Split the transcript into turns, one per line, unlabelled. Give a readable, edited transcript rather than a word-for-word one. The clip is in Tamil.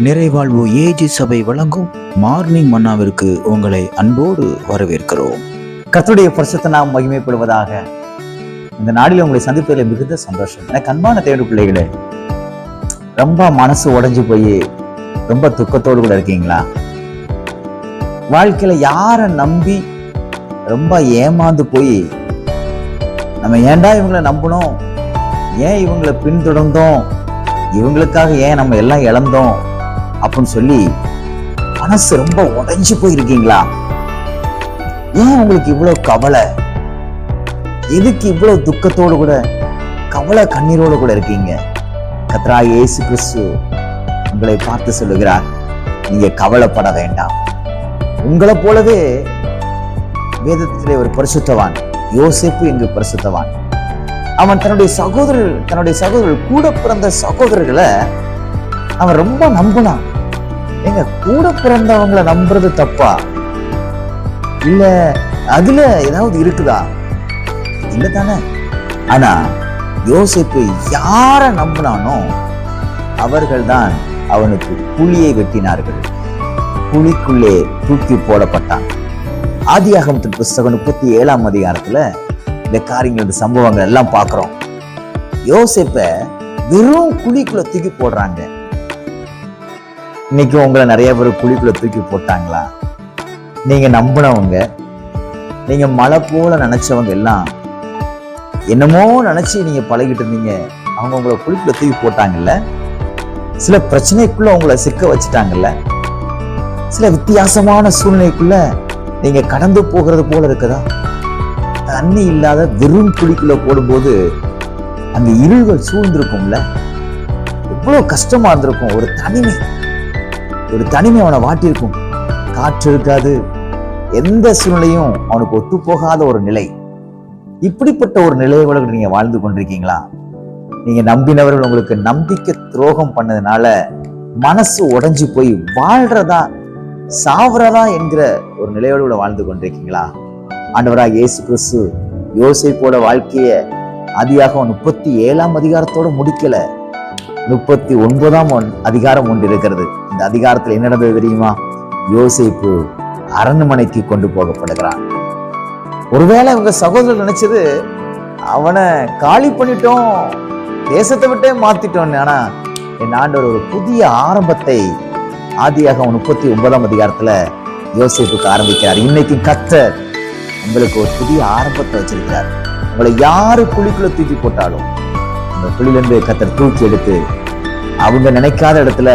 நிறைவாழ்வு ஏஜி சபை வழங்கும் மார்னிங் மன்னாவிற்கு உங்களை அன்போடு வரவேற்கிறோம்.
கர்த்தருடைய பரிசுத்த நாமம் மகிமைப்படுவதாக. இந்த நாளில் உங்களை சந்திப்பதில் மிகுந்த சந்தோஷம். எனக்கு அன்பான தேவனுடைய பிள்ளைகளே, ரொம்ப மனசு உடைஞ்சு போய் ரொம்ப துக்கத்தோடு கூட இருக்கீங்களா? வாழ்க்கையில யாரை நம்பி ரொம்ப ஏமாந்து போய் நம்ம ஏன்டா இவங்களை நம்பணும், ஏன் இவங்களை பின்தொடர்ந்தோம், இவங்களுக்காக ஏன் நம்ம எல்லாம் இழந்தோம் அப்படின்னு சொல்லி மனசு ரொம்ப உடைஞ்சு போயிருக்கீங்களா? ஏன் உங்களுக்கு இவ்வளவு கவலை? எதுக்கு இவ்வளவு துக்கத்தோடு கூட கவலை கண்ணீரோடு கூட இருக்கீங்க? கர்த்தராகிய இயேசு கிறிஸ்து உங்களை பார்த்து சொல்லுகிறார், நீங்க கவலைப்பட வேண்டாம். உங்களை போலவே வேதத்திலே ஒரு பரிசுத்தவான் யோசேப்பு என்கிற பரிசுத்தவான், அவன் தன்னுடைய சகோதரர்கள் கூட பிறந்த சகோதரர்களை அவன் ரொம்ப நம்பினான். எங்க கூட பிறந்தவங்களை நம்புறது தப்பா? இல்ல அதுல ஏதாவது இருக்குதா? இல்ல தானே. ஆனா யோசேப்பு யார நம்பினானோ அவர்கள் தான் அவனுக்கு குழியை வெட்டினார்கள், குழிக்குள்ளே தூக்கி போடப்பட்டான். ஆதியாகமத்தின் புஸ்தகம் 37ஆம் அதிகாரத்துல இந்த காரியங்கள், இந்த சம்பவங்கள் எல்லாம் பார்க்கிறோம். யோசேப்ப வெறும் குழிக்குள்ள தூக்கி போடுறாங்க. இன்னைக்கு உங்களை நிறைய பேர் குழிக்குள்ள தூக்கி போட்டாங்களா? நீங்க நம்பினவங்க, நீங்க மலை போல நினைச்சவங்க எல்லாம் என்னமோ நினைச்சு நீங்க பழகிட்டு இருந்தீங்க, அவங்க உங்களை குழிக்குள்ள தூக்கி போட்டாங்கல்ல. சில பிரச்சனைக்குள்ள உங்களை சிக்க வச்சுட்டாங்கல்ல. சில வித்தியாசமான சூழ்நிலைக்குள்ள நீங்க கடந்து போகிறது போல இருக்குதா? தண்ணி இல்லாத வெறும் குழிக்குள்ள போடும்போது அந்த இருள்கள் சூழ்ந்திருக்கும்ல, எவ்வளவு கஷ்டமா இருந்திருக்கும். ஒரு தனிமை அவனை வாட்டியிருக்கும். காற்று இருக்காது, எந்த சூழ்நிலையும் அவனுக்கு ஒத்து போகாத ஒரு நிலை. இப்படிப்பட்ட ஒரு நிலையோட நீங்க வாழ்ந்து கொண்டிருக்கீங்களா? நீங்க நம்பினவர்கள் உங்களுக்கு நம்பிக்கை துரோகம் பண்ணதுனால மனசு உடைஞ்சு போய் வாழ்றதா சாவறதா என்கிற ஒரு நிலையோடு கூட வாழ்ந்து கொண்டிருக்கீங்களா? ஆண்டவராகிய இயேசு கிறிஸ்து யோசேப்போட வாழ்க்கைய ஆதியாகமம் 37ஆம் அதிகாரத்தோட முடிக்கல, 39ஆம் அதிகாரம் ஒன்று இருக்கிறது. இந்த அதிகாரத்தில் என்ன நடந்தது தெரியுமா? யோசேப்பு அரண்மனைக்கு கொண்டு போகப்படுகிறான். ஒருவேளை உங்க சகோதரர் நினைச்சது அவனை காலி பண்ணிட்டோம், தேசத்தை விட்டே மாத்திட்டோம். ஆனா என் ஆண்டவர் ஒரு புதிய ஆரம்பத்தை ஆதியாகமம் 39ஆம் அதிகாரத்துல யோசேப்புக்கு ஆரம்பிக்கிறார். இன்னைக்கு கர்த்தர் உங்களுக்கு ஒரு புதிய ஆரம்பத்தை வச்சிருக்கிறார். உங்களை யாரு குழிக்குள்ள தூக்கி போட்டாலும் அந்த குழியிலிருந்து கர்த்தர் தூக்கி எடுத்து அவங்க நினைக்காத இடத்துல